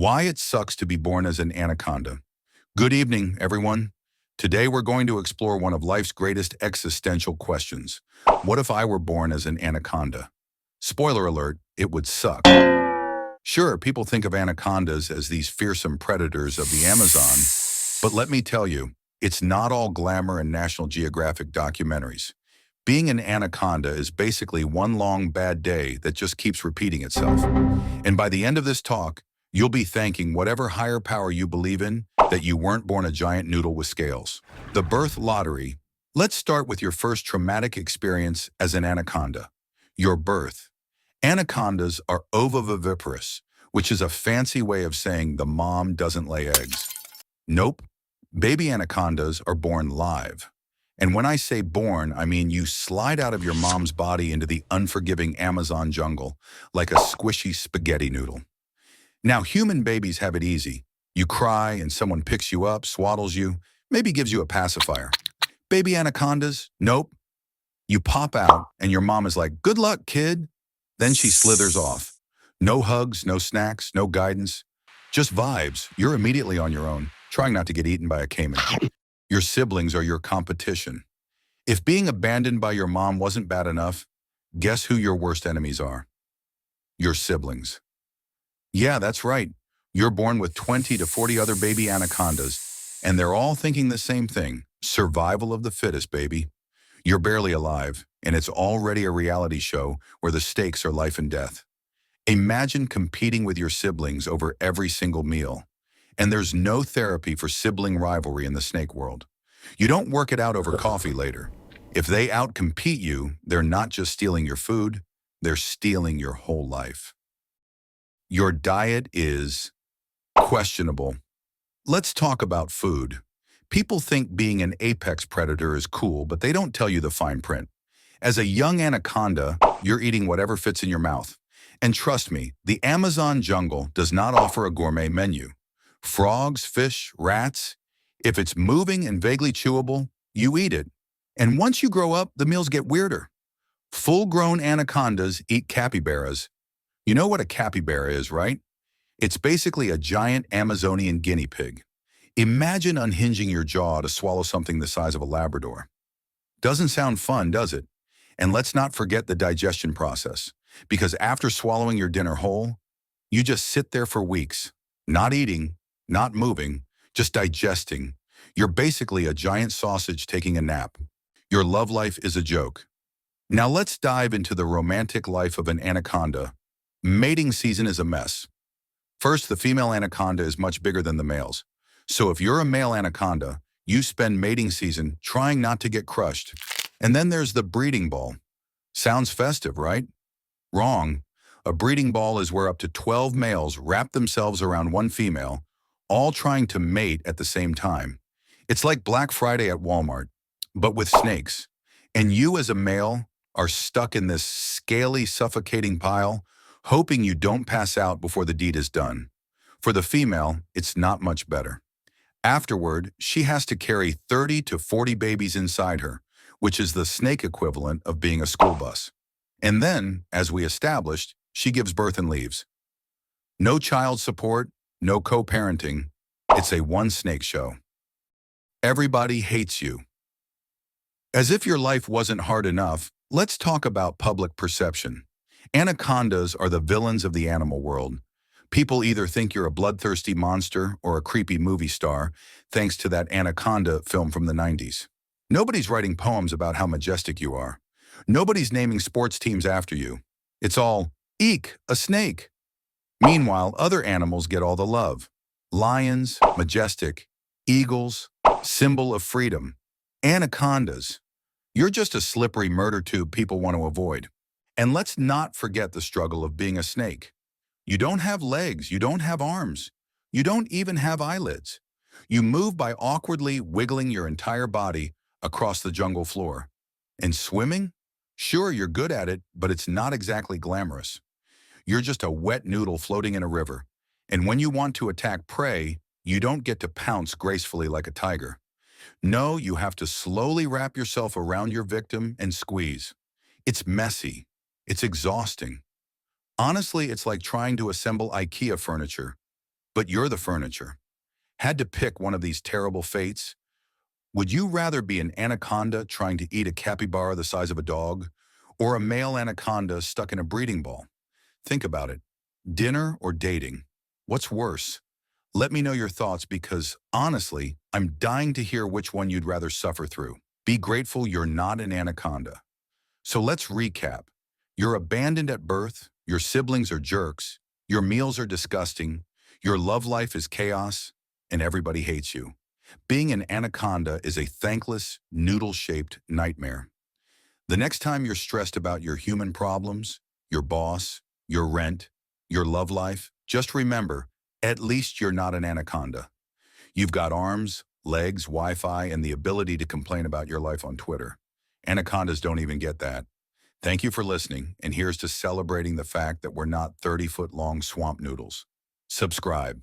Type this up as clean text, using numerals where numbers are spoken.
Why it sucks to be born as an anaconda. Good evening, everyone. Today we're going to explore one of life's greatest existential questions. What if I were born as an anaconda? Spoiler alert, it would suck. Sure, people think of anacondas as these fearsome predators of the Amazon, but let me tell you, it's not all glamour and National Geographic documentaries. Being an anaconda is basically one long bad day that just keeps repeating itself. And by the end of this talk, you'll be thanking whatever higher power you believe in that you weren't born a giant noodle with scales. The birth lottery. Let's start with your first traumatic experience as an anaconda. Your birth. Anacondas are ovoviviparous, which is a fancy way of saying the mom doesn't lay eggs. Nope. Baby anacondas are born live. And when I say born, I mean you slide out of your mom's body into the unforgiving Amazon jungle like a squishy spaghetti noodle. Now, human babies have it easy. You cry and someone picks you up, swaddles you, maybe gives you a pacifier. Baby anacondas? Nope. You pop out and your mom is like, "Good luck, kid." Then she slithers off. No hugs, no snacks, no guidance. Just vibes. You're immediately on your own, trying not to get eaten by a caiman. Your siblings are your competition. If being abandoned by your mom wasn't bad enough, guess who your worst enemies are? Your siblings. Yeah, that's right. You're born with 20 to 40 other baby anacondas, and they're all thinking the same thing. Survival of the fittest, baby. You're barely alive, and it's already a reality show where the stakes are life and death. Imagine competing with your siblings over every single meal. And there's no therapy for sibling rivalry in the snake world. You don't work it out over coffee later. If they outcompete you, they're not just stealing your food, they're stealing your whole life. Your diet is questionable. Let's talk about food. People think being an apex predator is cool, but they don't tell you the fine print. As a young anaconda, you're eating whatever fits in your mouth. And trust me, the Amazon jungle does not offer a gourmet menu. Frogs, fish, rats. If it's moving and vaguely chewable, you eat it. And once you grow up, the meals get weirder. Full-grown anacondas eat capybaras. You know what a capybara is, right? It's basically a giant Amazonian guinea pig. Imagine unhinging your jaw to swallow something the size of a Labrador. Doesn't sound fun, does it? And let's not forget the digestion process, because after swallowing your dinner whole, you just sit there for weeks, not eating, not moving, just digesting. You're basically a giant sausage taking a nap. Your love life is a joke. Now let's dive into the romantic life of an anaconda. Mating season is a mess. First, the female anaconda is much bigger than the males. So if you're a male anaconda, you spend mating season trying not to get crushed. And then there's the breeding ball. Sounds festive, right? Wrong. A breeding ball is where up to 12 males wrap themselves around one female, all trying to mate at the same time. It's like Black Friday at Walmart, but with snakes. And you as a male are stuck in this scaly, suffocating pile, hoping you don't pass out before the deed is done. For the female, it's not much better. Afterward, she has to carry 30 to 40 babies inside her, which is the snake equivalent of being a school bus. And then, as we established, she gives birth and leaves. No child support, no co-parenting. It's a one-snake show. Everybody hates you. As if your life wasn't hard enough, let's talk about public perception. Anacondas are the villains of the animal world. People either think you're a bloodthirsty monster or a creepy movie star, thanks to that Anaconda film from the 90s. Nobody's writing poems about how majestic you are. Nobody's naming sports teams after you. It's all, eek, a snake. Meanwhile, other animals get all the love. Lions, majestic. Eagles, symbol of freedom. Anacondas. You're just a slippery murder tube people want to avoid. And let's not forget the struggle of being a snake. You don't have legs, you don't have arms. You don't even have eyelids. You move by awkwardly wiggling your entire body across the jungle floor. And swimming? Sure, you're good at it, but it's not exactly glamorous. You're just a wet noodle floating in a river. And when you want to attack prey, you don't get to pounce gracefully like a tiger. No, you have to slowly wrap yourself around your victim and squeeze. It's messy. It's exhausting. Honestly, it's like trying to assemble IKEA furniture. but you're the furniture. Had to pick one of these terrible fates? Would you rather be an anaconda trying to eat a capybara the size of a dog, or a male anaconda stuck in a breeding ball? Think about it. Dinner or dating? What's worse? Let me know your thoughts because, honestly, I'm dying to hear which one you'd rather suffer through. Be grateful you're not an anaconda. So let's recap. You're abandoned at birth, your siblings are jerks, your meals are disgusting, your love life is chaos, and everybody hates you. Being an anaconda is a thankless, noodle-shaped nightmare. The next time you're stressed about your human problems, your boss, your rent, your love life, just remember, at least you're not an anaconda. You've got arms, legs, Wi-Fi, and the ability to complain about your life on Twitter. Anacondas don't even get that. Thank you for listening, and here's to celebrating the fact that we're not 30-foot-long swamp noodles. Subscribe.